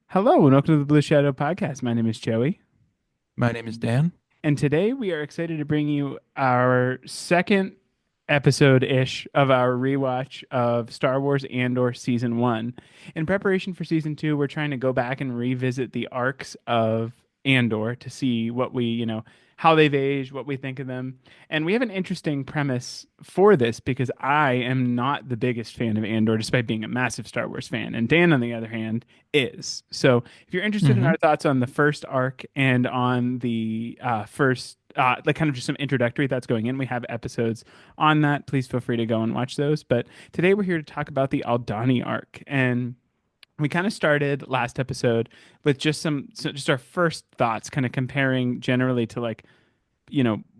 Hello and welcome to the Blue Shadow Podcast. My name is Joey, My name is Dan. and today we are excited to bring you our second episode-ish of our rewatch of Star Wars Andor Season 1. In preparation for Season 2, we're trying to go back and revisit the arcs of Andor to see what how they've aged, what we think of them. And we have an interesting premise for this because I am not the biggest fan of Andor, despite being a massive Star Wars fan. And Dan, on the other hand, is. So if you're interested in hmm our thoughts on the first arc and on the first, like kind of just some introductory thoughts going in, we have episodes on that. Please feel free to go and watch those. But today we're here to talk about the Aldani arc. And we kind of started last episode with just our first thoughts, kind of comparing generally to like,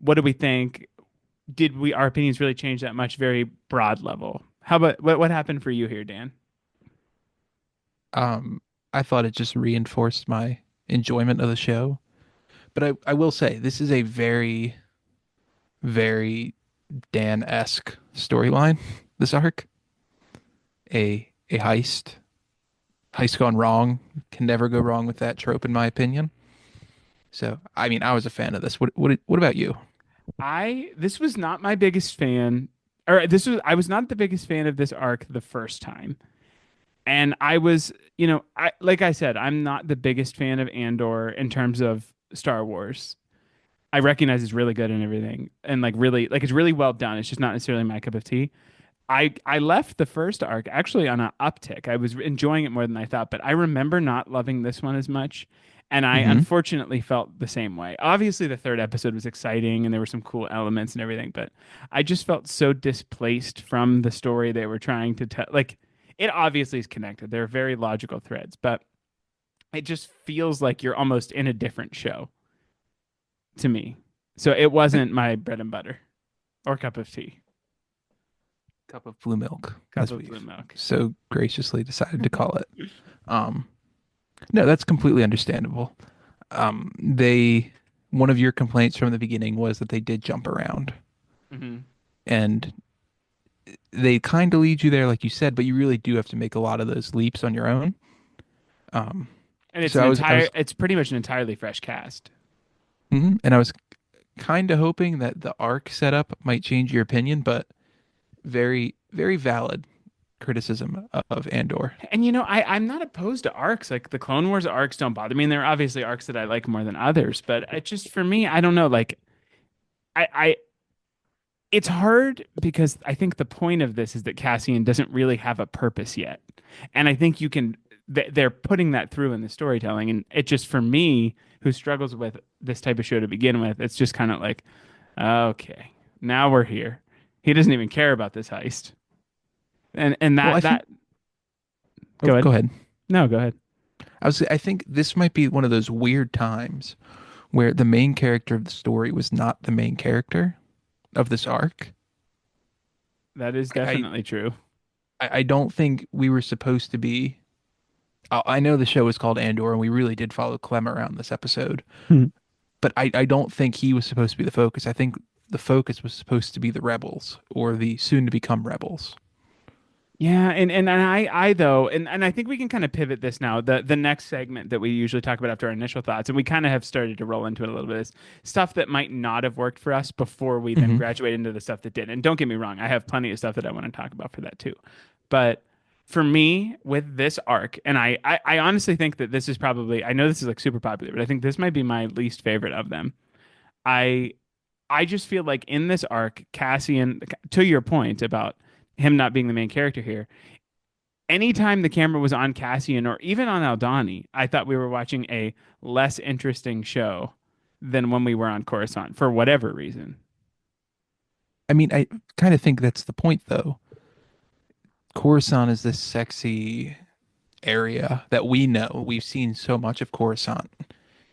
what do we think? Did our opinions really change that much? Very broad level. How about what happened for you here, Dan? Um, I thought it just reinforced my enjoyment of the show. But I will say this is a very, very Dan-esque storyline, this arc. A heist gone wrong. Can never go wrong with that trope, in my opinion. So, I mean, I was a fan of this. What about you? I this was not my biggest fan, or this was I was not the biggest fan of this arc the first time. And I was, I like I said, I'm not the biggest fan of Andor in terms of Star Wars. I recognize it's really good and everything, and like really, like it's really well done. It's just not necessarily my cup of tea. I left the first arc actually on an uptick. I was enjoying it more than I thought, but I remember not loving this one as much. And I hmm unfortunately felt the same way. Obviously, the third episode was exciting and there were some cool elements and everything, but I just felt so displaced from the story they were trying to tell. Like, it obviously is connected. There are very logical threads, but it just feels like you're almost in a different show to me. So it wasn't my bread and butter or cup of tea. Cup of blue milk, Cup as of blue we've milk. so graciously decided to call it. Um, no, that's completely understandable. They One of your complaints from the beginning was that they did jump around, Hmm. and they kind of lead you there, like you said, but you really do have to make a lot of those leaps on your own. Um, And so I was, it's pretty much an entirely fresh cast. and I was kind of hoping that the arc setup might change your opinion, but very, very valid criticism of Andor. And I'm not opposed to arcs. Like the Clone Wars arcs don't bother me. And there are obviously arcs that I like more than others, but it just for me, I don't know. Like I it's hard because I think the point of this is that Cassian doesn't really have a purpose yet. And I think they're putting that through in the storytelling. And it just for me, who struggles with this type of show to begin with, it's just kind of like, okay, now we're here. He doesn't even care about this heist. And Well, I think. that Oh, go ahead. go ahead. No, go ahead. I think this might be one of those weird times where the main character of the story was not the main character of this arc. That is I, definitely true. I don't think we were supposed to be. I know the show is called Andor, and we really did follow Clem around this episode, Hmm. but I don't think he was supposed to be the focus. I think the focus was supposed to be the rebels or the soon to become rebels. Yeah, and I though, and I think we can kind of pivot this now. The next segment that we usually talk about after our initial thoughts, and we kind of have started to roll into it a little bit, is stuff that might not have worked for us before we then hmm graduate into the stuff that did. And don't get me wrong, I have plenty of stuff that I want to talk about for that too. But for me, with this arc, and I honestly think that this is probably, I know this is like super popular, but I think this might be my least favorite of them. I I just feel like in this arc, Cassian, to your point about him not being the main character here, anytime the camera was on Cassian or even on Aldani, I thought we were watching a less interesting show than when we were on Coruscant for whatever reason. I mean, I kind of think that's the point, though. Coruscant is this sexy area that we know. We've seen so much of Coruscant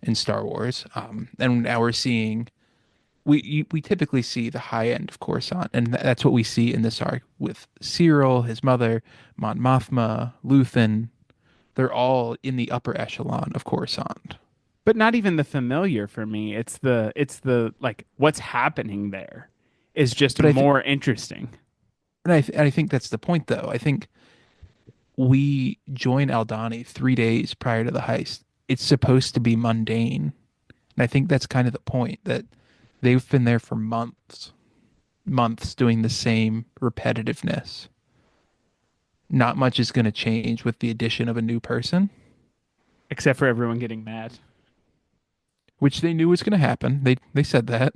in Star Wars, and now we're seeing we typically see the high end of Coruscant, and that's what we see in this arc with Cyril, his mother, Mon Mothma, Luthen. They're all in the upper echelon of Coruscant. But not even the familiar for me. It's the like what's happening there is just But I think, more interesting. and I think that's the point, though. I think we join Aldani 3 days prior to the heist. It's supposed to be mundane. And I think that's kind of the point that they've been there for months, months doing the same repetitiveness. Not much is going to change with the addition of a new person, Except for everyone getting mad. which they knew was going to happen. They said that.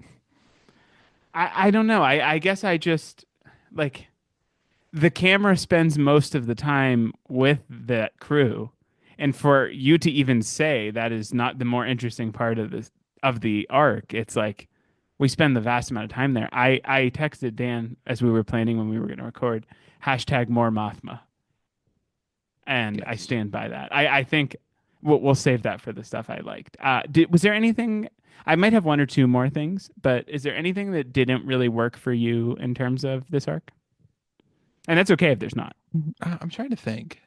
I don't know. I guess I just like the camera spends most of the time with that crew. And for you to even say that is not the more interesting part of the arc, it's like we spend the vast amount of time there. I texted Dan as we were planning when we were going to record, hashtag more Mothma. And I Yes. stand by that. I think we'll save that for the stuff I liked. Was there anything? I might have one or two more things, but is there anything that didn't really work for you in terms of this arc? And that's okay if there's not. I'm trying to think.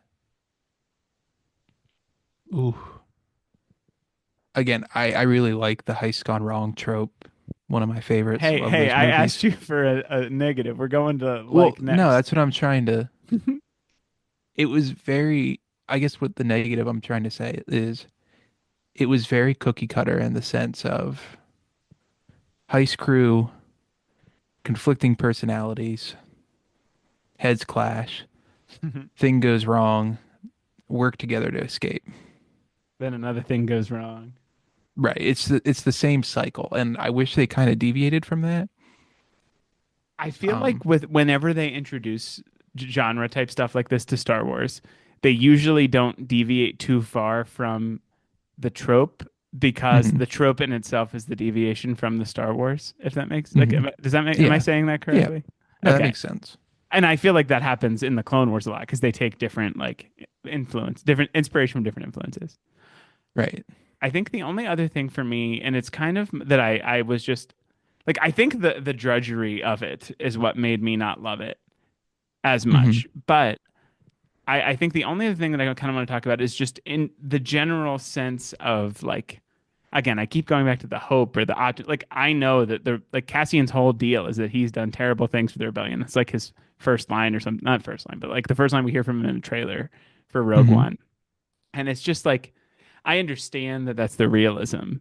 Ooh. Again, I really like the heist gone wrong trope. One of my favorites Hey, of hey, those I asked movies. you for a negative. We're going to Well, like no, next. that's what I'm trying to. It was very, I guess what the negative I'm trying to say is it was very cookie cutter in the sense of heist crew, conflicting personalities, heads clash, thing goes wrong, work together to escape. Then another thing goes wrong. Right. It's the same cycle, and I wish they kind of deviated from that. I feel like Um, with whenever they introduce genre type stuff like this to Star Wars, they usually don't deviate too far from the trope because mhm, the trope in itself is the deviation from the Star Wars. If that makes like, mhm. does that make? Am I Yeah. saying that Yeah. correctly? No, that Okay, makes sense. and I feel like that happens in the Clone Wars a lot because they take different like different inspiration from different influences. Right. I think the only other thing for me, and it's kind of that I was just like I think the drudgery of it is what made me not love it as Hmm. much. But I think the only other thing that I kind of want to talk about is just in the general sense of like, again, I keep going back to the hope or the like I know that the like Cassian's whole deal is that he's done terrible things for the rebellion. It's like his first line or something, not first line, but like the first line we hear from him in the trailer for Rogue Hmm. One. And it's just like I understand that that's the realism.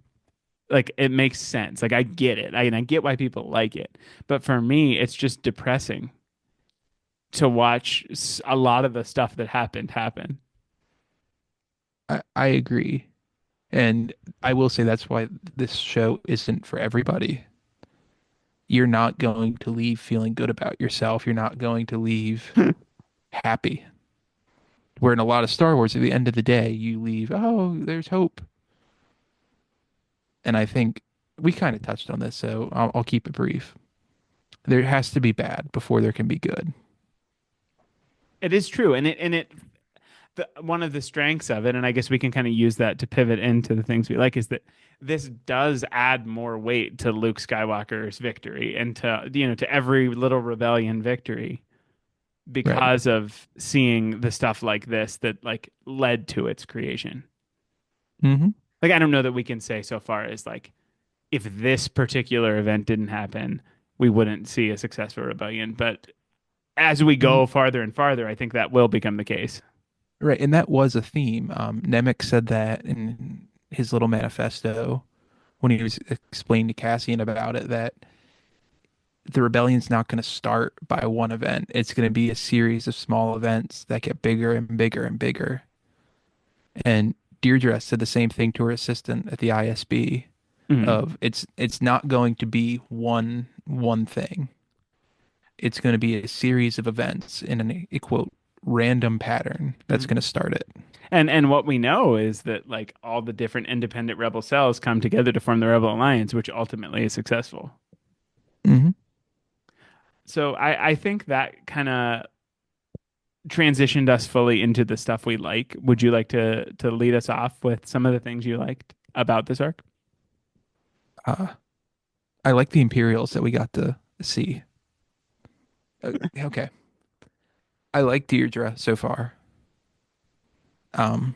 Like it makes sense. Like I get it. I get why people like it. But for me, it's just depressing to watch a lot of the stuff that happened happen. I agree. And I will say that's why this show isn't for everybody. You're not going to leave feeling good about yourself. You're not going to leave happy. Where in a lot of Star Wars, at the end of the day, you leave, oh, there's hope. And I think we kind of touched on this, so I'll keep it brief. There has to be bad before there can be good. It is true, one of the strengths of it, and I guess we can kind of use that to pivot into the things we like, is that this does add more weight to Luke Skywalker's victory and to every little rebellion victory Right. because of seeing the stuff like this that like led to its creation. Hmm. Like I don't know that we can say so far as like if this particular event didn't happen, we wouldn't see a successful rebellion, but as we Hmm. go farther and farther, I think that will become the case. Right. And that was a theme. Nemec said that in his little manifesto when he was explaining to Cassian about it, that the rebellion's not going to start by one event. It's going to be a series of small events that get bigger and bigger and bigger. And Deirdre said the same thing to her assistant at the ISB Mhm. of it's not going to be one thing. It's going to be a series of events in a quote random pattern that's Mhm. going to start it. And what we know is that like all the different independent rebel cells come together to form the Rebel Alliance, which ultimately is successful. Hmm. So I think that kind of transitioned us fully into the stuff we like. Would you like to lead us off with some of the things you liked about this arc? Uh, I like the Imperials that we got to see. Okay, I like Deirdre so far. Um,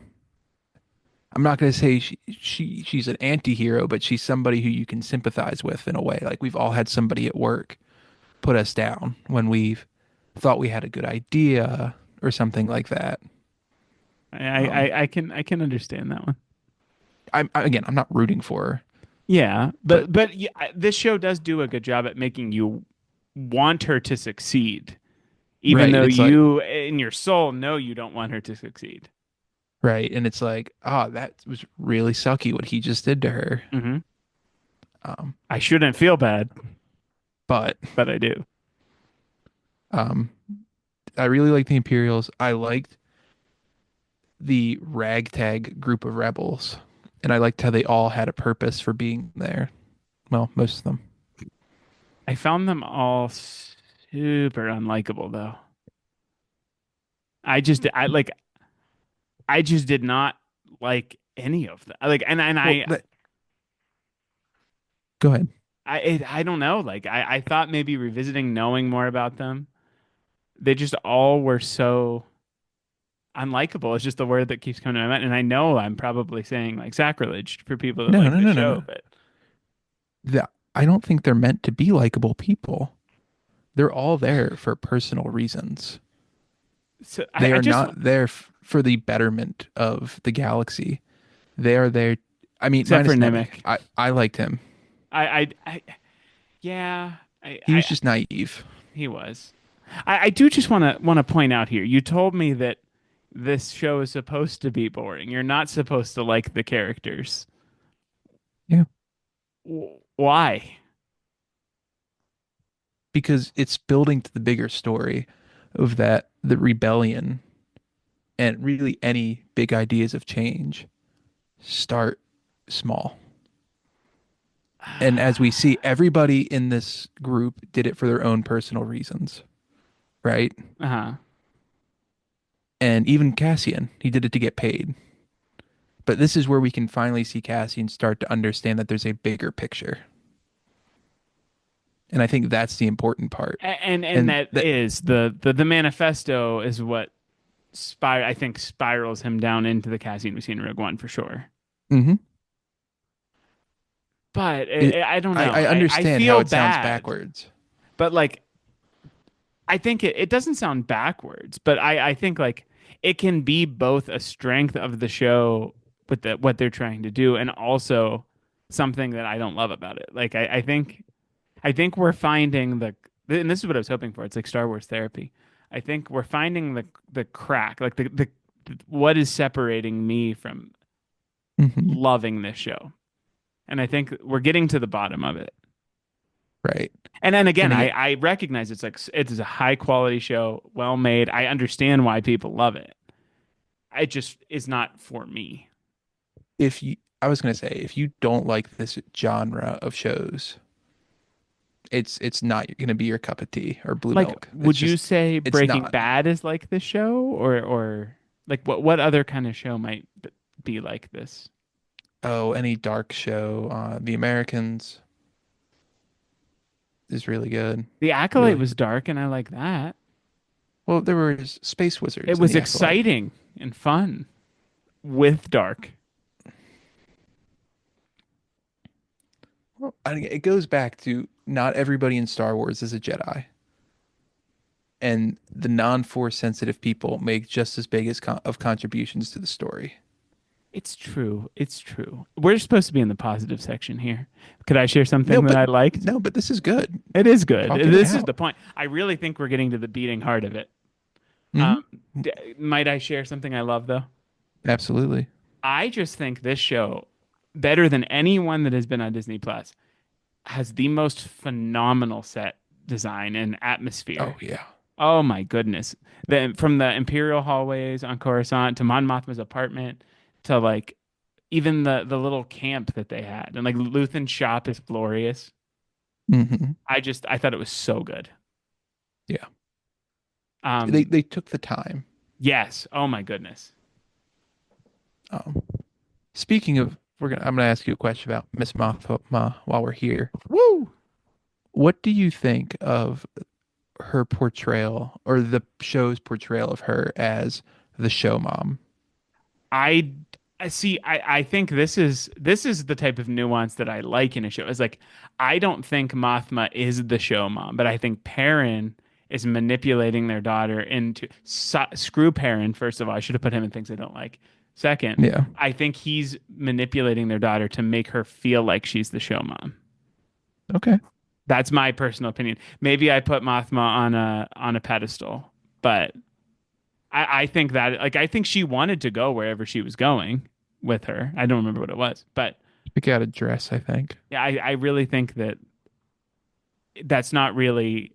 I'm not going to say she's an anti-hero, but she's somebody who you can sympathize with in a way. Like we've all had somebody at work put us down when we've thought we had a good idea or something like that. Um, I can understand that one. again, I'm not rooting for her, Yeah, but but yeah, this show does do a good job at making you want her to succeed, even right, though it's like you in your soul know you don't want her to succeed. right, and it's like, oh, that was really sucky what he just did to her. Hmm. Um, I shouldn't feel bad, but but I do. um, I really liked the Imperials. I liked the ragtag group of rebels, and I liked how they all had a purpose for being there. Well, most of them. I found them all super unlikable though. I just did not like any of them. Like, and Well, go ahead. I don't know. Like, I thought maybe revisiting, knowing more about them, they just all were so unlikable. It's just the word that keeps coming to my mind. And I know I'm probably saying like sacrilege for people that No, like no, the no, no, show, no. but I don't think they're meant to be likable people. They're all there for personal reasons. so They I are just, not there for the betterment of the galaxy. They are there. I mean, except for minus Nemec. Nemec, I liked him. I yeah, He was just naive. he was. I do just want to point out here. You told me that this show is supposed to be boring. You're not supposed to like the characters. Yeah, Why? because it's building to the bigger story of that the rebellion and really any big ideas of change start small. And as we see, everybody in this group did it for their own personal reasons, right? Uh-huh. And even Cassian, he did it to get paid. But this is where we can finally see Cassian start to understand that there's a bigger picture. And I think that's the important part. And And that that, is the manifesto is what I think spirals him down into the Cassian we see in Rogue One for sure. hmm But it, I don't know. I I understand how feel it sounds bad, backwards. but like I think it doesn't sound backwards, but I think like it can be both a strength of the show with what they're trying to do and also something that I don't love about it. Like I think we're finding and this is what I was hoping for. It's like Star Wars therapy. I think we're finding the crack, like the what is separating me from hmm loving this show. And I think we're getting to the bottom of it. Right. And then again, And again, I recognize it is a high quality show, well made. I understand why people love it. It just is not for me. I was going to say, if you don't like this genre of shows, it's not going to be your cup of tea or blue Like, milk. would you say It's Breaking not. Bad is like this show, or like what other kind of show might be like this? Oh, any dark show. The Americans is really good. The Acolyte Really. was dark, and I like that. Well, there were space It wizards in was the Acolyte. exciting and fun with dark. Well, it goes back to not everybody in Star Wars is a Jedi, and the non-force sensitive people make just as big as of contributions to the story. It's true. It's true. We're supposed to be in the positive section here. Could I share No, something that but I liked? no, but this is good. It is good. Talk it This is the out. point. I really think we're getting to the beating heart of it. Um, hmm might I share something I love though? Absolutely. I just think this show, better than anyone that has been on Disney Plus, has the most phenomenal set design and Oh atmosphere. yeah. Oh my goodness. From the Imperial hallways on Coruscant to Mon Mothma's apartment to like even the little camp that they had. And like Luthen's shop is glorious. hmm I thought it was so good. Yeah. Um They took the time. yes. Oh my goodness. Um, Speaking of, I'm gonna ask you a question about Miss Mothma while we're here. Woo! What do you think of her portrayal or the show's portrayal of her as the show mom? I I see I think this is the type of nuance that I like in a show. It's like I don't think Mothma is the show mom, but I think Perrin is manipulating their daughter into screw Perrin. First of all, I should have put him in things I don't like. Second, Yeah. I think he's manipulating their daughter to make her feel like she's the show mom. Okay. That's my personal opinion. Maybe I put Mothma on a pedestal, but I think that like I think she wanted to go wherever she was going with her. I don't remember what it was, but Pick out a dress, I think. yeah, I really think that that's not really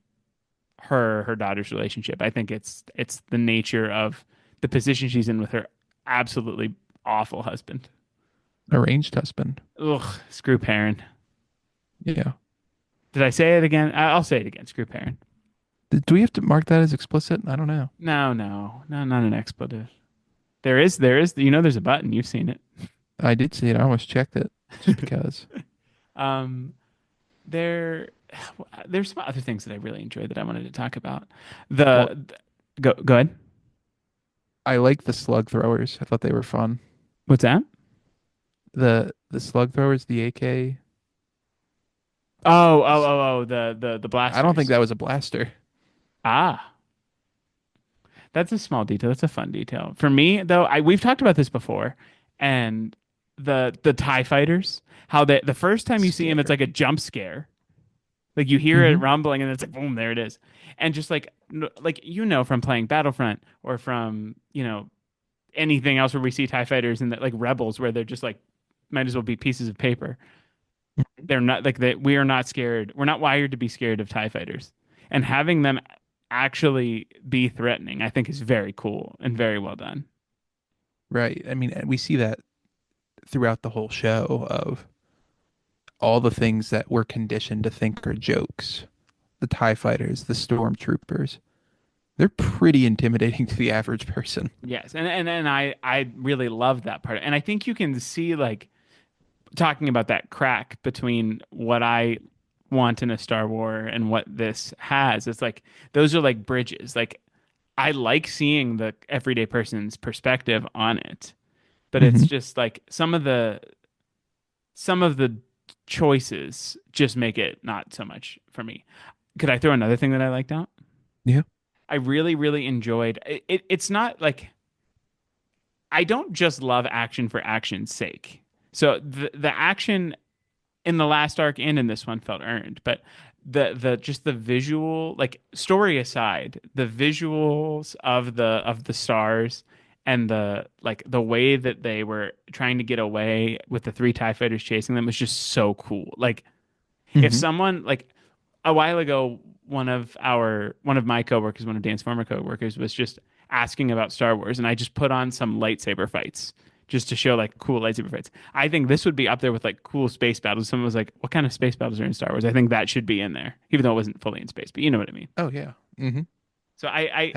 her daughter's relationship. I think it's the nature of the position she's in with her absolutely awful husband. Arranged husband. Ugh, screw Perrin. Yeah. Did I say it again? I'll say it again. Screw Perrin. Do we have to mark that as explicit? I don't know. No, no, no, not an expletive. There is. You know, there's a button. You've seen it. I did see it. I almost checked it just because. Um, there, there's some other things that I really enjoyed that I wanted to talk about. The, Well, go ahead. I like the slug throwers. I thought they were fun. What's that? The slug throwers, the AK. Oh, the I don't think blasters. that was a blaster. Ah, that's a small detail. That's a fun detail. For me, though, I we've talked about this before, and the TIE fighters, how the first time you see him, it's like Scary. a jump scare. Like you hear it Mm-hmm. rumbling, and it's like boom, there it is. And just like like from playing Battlefront or from anything else where we see TIE fighters and that like rebels where they're just like might as well be pieces of paper. They're not like that. We are not scared. We're not wired to be scared of TIE fighters. And having them actually be threatening, I think is very cool and very well done. Right. I mean, we see that throughout the whole show of all the things that we're conditioned to think are jokes. The TIE fighters, the stormtroopers. They're pretty intimidating to the average person. Yes. And I really love that part. And I think you can see like talking about that crack between what I want in a Star Wars and what this has. It's like those are like bridges. Like I like seeing the everyday person's perspective on it, but it's Hmm. just like some of the choices just make it not so much for me. Could I throw another thing that I liked out? Yeah. I really, really enjoyed it. It's not like I don't just love action for action's sake. So the action in the last arc and in this one felt earned, but the just the visual, like story aside, the visuals of the stars and the like the way that they were trying to get away with the three TIE fighters chasing them was just so cool. Like if Hmm. someone like a while ago, one of my coworkers, one of Dan's former coworkers, was just asking about Star Wars, and I just put on some lightsaber fights just to show like cool lightsaber fights. I think this would be up there with like cool space battles. Someone was like, "What kind of space battles are in Star Wars?" I think that should be in there, even though it wasn't fully in space, but you know what I mean. Oh yeah. Hmm. So I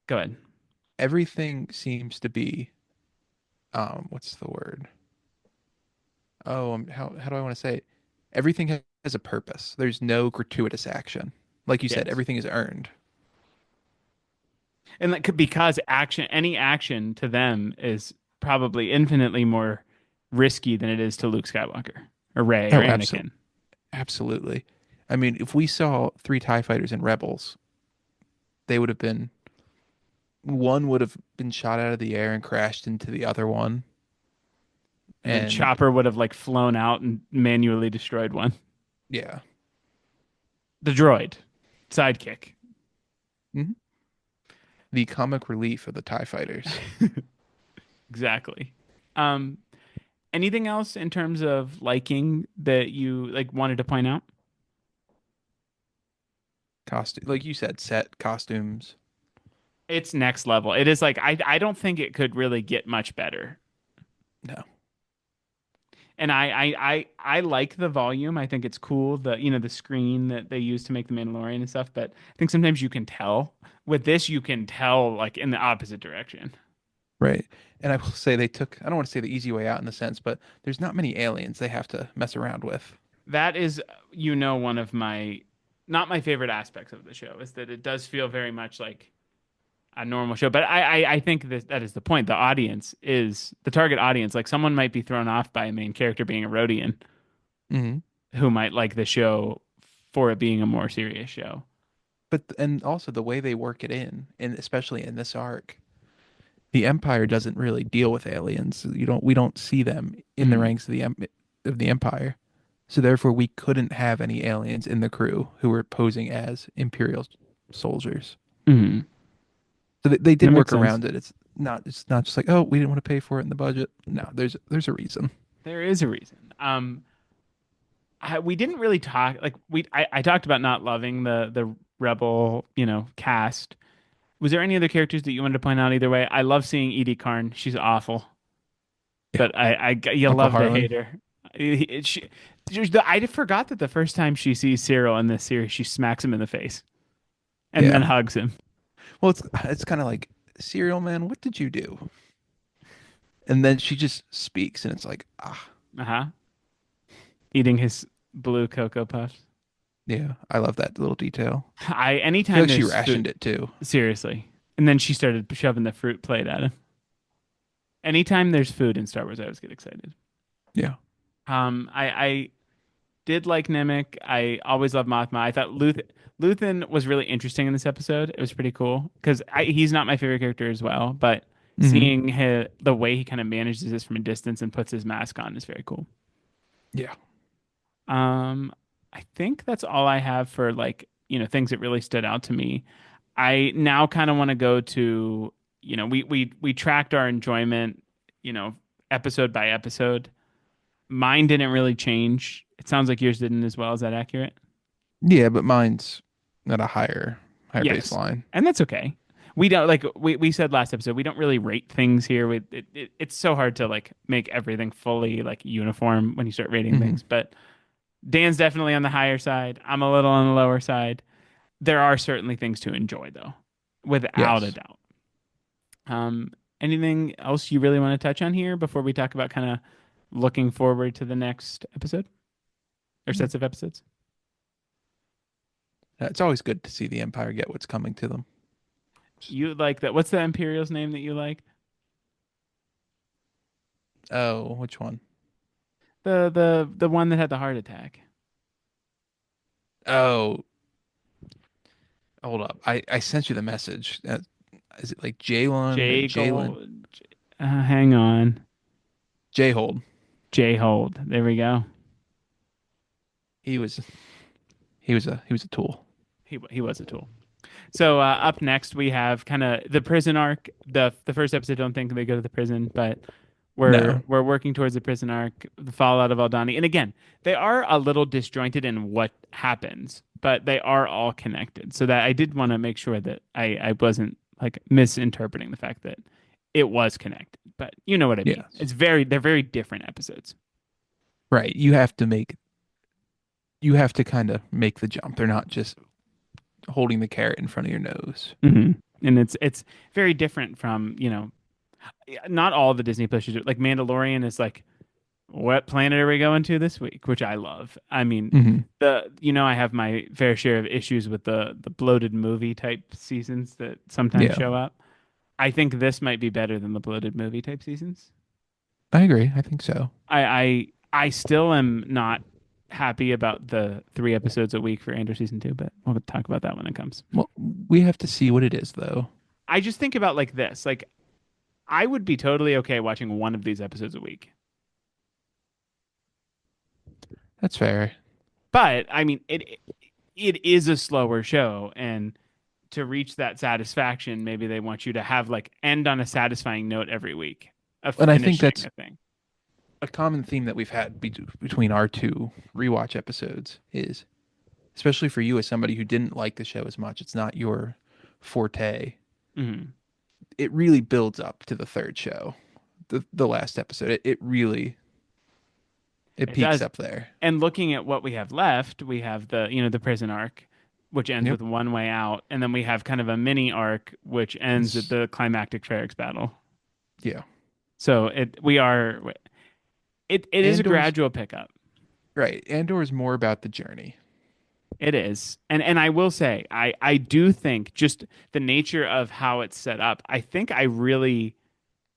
go ahead. Everything seems to be what's the word? Oh, how do I want to say it? Everything has a purpose. There's no gratuitous action. Like you said, Yes, everything is earned. and like because any action to them is probably infinitely more risky than it is to Luke Skywalker or Rey or Oh, absolutely. Anakin. Absolutely. I mean, if we saw three TIE fighters in Rebels, they would have been one would have been shot out of the air and crashed into the other one. And then And Chopper would have like flown out and manually destroyed one. yeah. The droid, sidekick. Mhm. The comic relief of the TIE fighters. Exactly. Um, anything else in terms of liking that you like wanted to point out? Costume, like you said, set costumes. It's next level. It is like I don't think it could really get much better. No. And I like the volume. I think it's cool the screen that they use to make the Mandalorian and stuff. But I think sometimes you can tell with this you can tell like in the opposite direction. Right. And I will say they took, I don't want to say the easy way out in the sense, but there's not many aliens they have to mess around with. That is one of my not my favorite aspects of the show is that it does feel very much like a normal show. But I think that is the point. The audience is the target audience. Like someone might be thrown off by a main character being a Rhodian Hmm. who might like the show for it being a more serious show. but and also the way they work it in, and especially in this arc, the Empire doesn't really deal with aliens. We don't see them in the Mhm. ranks of of the Empire. So therefore, we couldn't have any aliens in the crew who were posing as Imperial soldiers. Mhm. So they That did makes work sense. around it. It's not just like, oh, we didn't want to pay for it in the budget. No, there's a reason. There is a reason. We didn't really talk like I talked about not loving the Rebel, cast. Was there any other characters that you wanted to point out either way? I love seeing Edie Karn. She's awful, Yeah, but you Uncle love to Harlan. hate her. I forgot that the first time she sees Cyril in this series, she smacks him in the face and then Yeah. hugs him. Well, it's kind of like, Serial Man, what did you do? And then she just speaks, and it's like, ah, Uh-huh. Eating his blue Cocoa Puffs. yeah, I love that little detail. I feel Anytime like she there's rationed food, it too. seriously. And then she started shoving the fruit plate at him. Anytime there's food in Star Wars, I always get excited. Yeah. I did like Nemec. I always loved Mothma. I thought Luthen was really interesting in this episode. It was pretty cool because he's not my favorite character as well, but Hmm. seeing the way he kind of manages this from a distance and puts his mask on is very cool. Yeah. Um, I think that's all I have for like, things that really stood out to me. I now kind of want to go to, we tracked our enjoyment, you know, episode by episode. Mine didn't really change. It sounds like yours didn't as well. Is that accurate? Yeah, but mine's at a higher Yes. baseline. And that's okay. We don't like we said last episode, we don't really rate things here. It's so hard to like make everything fully like uniform when you start rating Hmm. things. But Dan's definitely on the higher side. I'm a little on the lower side. There are certainly things to enjoy though, without a Yes. doubt. Um, Anything else you really want to touch on here before we talk about kind of looking forward to the next episode or Mm. sets of episodes? It's always good to see the Empire get what's coming to them. You like that? What's the Imperial's name that you like? Oh, which one? The one that had the heart attack. Oh, hold up. I sent you the message. Is it like Jalen or J Jalen? Gold. Hang on. J-Hold. J Hold. There we go. He was he was a tool. He was a tool. So up next we have kind of the prison arc. The first episode, don't think they go to the prison, but we're No. we're working towards the prison arc, the fallout of Aldani. And again, they are a little disjointed in what happens, but they are all connected. So that I did want to make sure that I wasn't like misinterpreting the fact that it was connected. But you know what I mean. Yes. They're very different episodes. Right. You have to kind of make the jump. They're not just holding the carrot in front of your nose. Hmm. And it's very different from, not all the Disney Plus shows. Like Mandalorian is like, what planet are we going to this week? Which I love. I mean, Hmm. I have my fair share of issues with the bloated movie type seasons that sometimes Yeah, show up. I think this might be better than the bloated movie type seasons. I agree. I think so. I still am not happy about the 3 episodes a week for Andor season 2, but we'll talk about that when it comes. Well, we have to see what it is, though. I just think about like this. Like I would be totally okay watching one of these episodes a week. That's fair. But I mean it is a slower show, and to reach that satisfaction, maybe they want you to have like end on a satisfying note every week of And I think finishing that's a thing. a common theme that we've had between our two rewatch episodes is, especially for you as somebody who didn't like the show as much, it's not your forte. Hmm. It really builds up to the third show, the last episode. It really it It peaks does. up there. And looking at what we have left, we have the prison arc, which ends Yep. with one way out, and then we have kind of a mini arc which ends at It's, the climactic Ferrex battle. yeah. So it is a Andor's gradual pickup. right. Andor is more about the journey. It is. And I will say, I do think just the nature of how it's set up, I think I really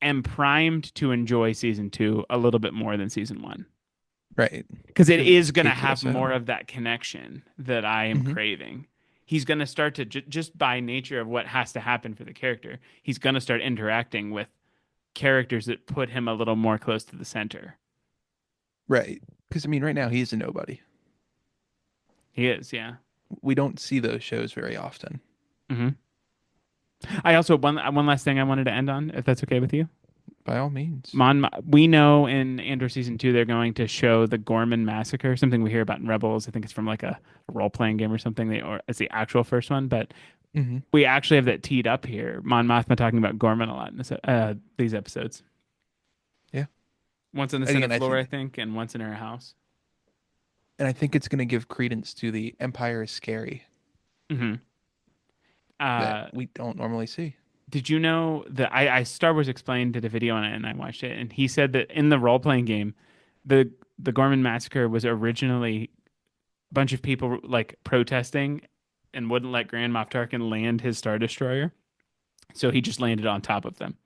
am primed to enjoy season 2 a little bit more than season 1. Right. Because it Because is going to Kate have more Winslet. of that connection that I am Hmm. craving. he's going to start to just by nature of what has to happen for the character, he's going to start interacting with characters that put him a little more close to the center. Right. Because I mean, right now he's a nobody. He is, yeah. We don't see those shows very often. Hmm. I also one last thing I wanted to end on, if that's okay with you. By all means. We know in Andor season 2 they're going to show the Gorman massacre, something we hear about in Rebels. I think it's from like a role playing game or something. Or it's the actual first one, but Hmm. we actually have that teed up here. Mon Mothma talking about Gorman a lot in these episodes. Yeah. Once on the And Senate again, floor, I think, and once in her house. I think it's going to give credence to the Empire is scary Hmm. that Uh, we don't normally see. did you know that I Star Wars Explained did a video on it and I watched it, and he said that in the role playing game, the the Gorman massacre was originally a bunch of people like protesting and wouldn't let Grand Moff Tarkin land his Star Destroyer, so he just landed on top of them.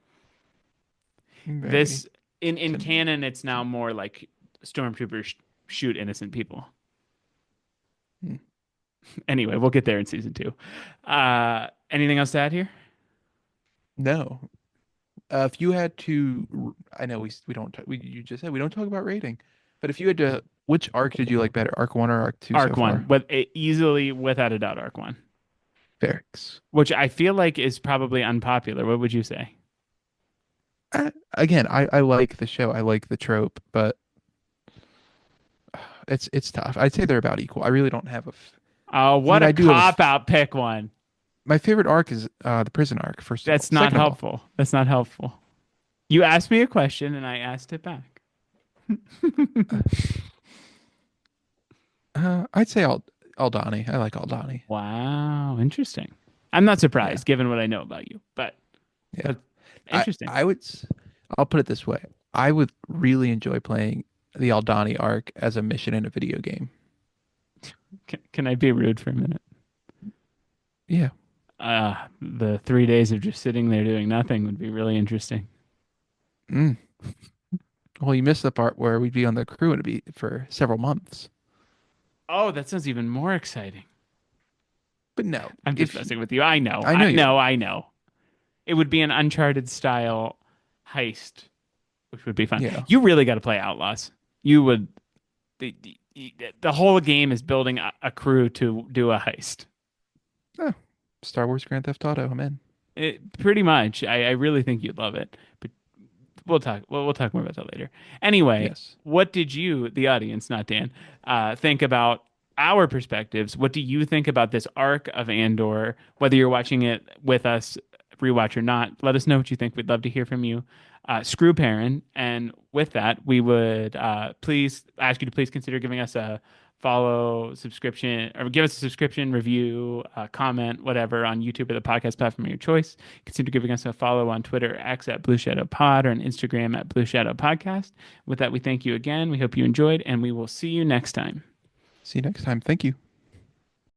Very. This in Sim- canon, it's now more like stormtroopers shoot innocent people. hmm. Anyway, we'll get there in season 2. Anything else to add here? No. If you had to, I know we don't we you just said we don't talk about rating, but if you had to, which arc did you like better, arc one or arc two so Arc one, far? with easily without a doubt, arc one, Barracks. which I feel like is probably unpopular. What would you say? Again, I like the show, I like the trope, but it's tough. I'd say they're about equal. I really don't have Oh, I what mean, a I do have cop out. Pick one. my favorite arc is the prison arc, first of all. That's not Second of all, helpful. That's not helpful. You asked me a question and I asked it back. I'd say Aldani. I like Aldani. Wow, interesting. I'm not Yeah, surprised given what I know about you, but yeah. that's interesting. I would I'll put it this way. I would really enjoy playing the Aldani arc as a mission in a video game. Can I be rude for a minute? Yeah. The 3 days of just sitting there doing nothing would be really interesting. Mm. Well, you missed the part where we'd be on the crew and it'd be for several months. Oh, that sounds even more exciting. But no, I'm just if messing with you. I know. I know you are. I know. It would be an Uncharted style heist, which would be fun. Yeah. You really got to play Outlaws. You would. The whole game is building a crew to do a heist. Oh, Star Wars Grand Theft Auto. I'm in. Pretty much. I really think you'd love it. But we'll talk. We'll talk more about that later. Anyway, Yes. what did you, the audience, not Dan, think about our perspectives? What do you think about this arc of Andor? Whether you're watching it with us, rewatch or not, let us know what you think. We'd love to hear from you. Screw Perrin. And with that, we would please ask you to please consider giving us a follow, subscription, or give us a subscription, review, comment, whatever on YouTube or the podcast platform of your choice. Consider giving us a follow on Twitter, X at Blue Shadow Pod, or on Instagram at Blue Shadow Podcast. With that, we thank you again. We hope you enjoyed, and we will see you next time. See you next time. Thank you.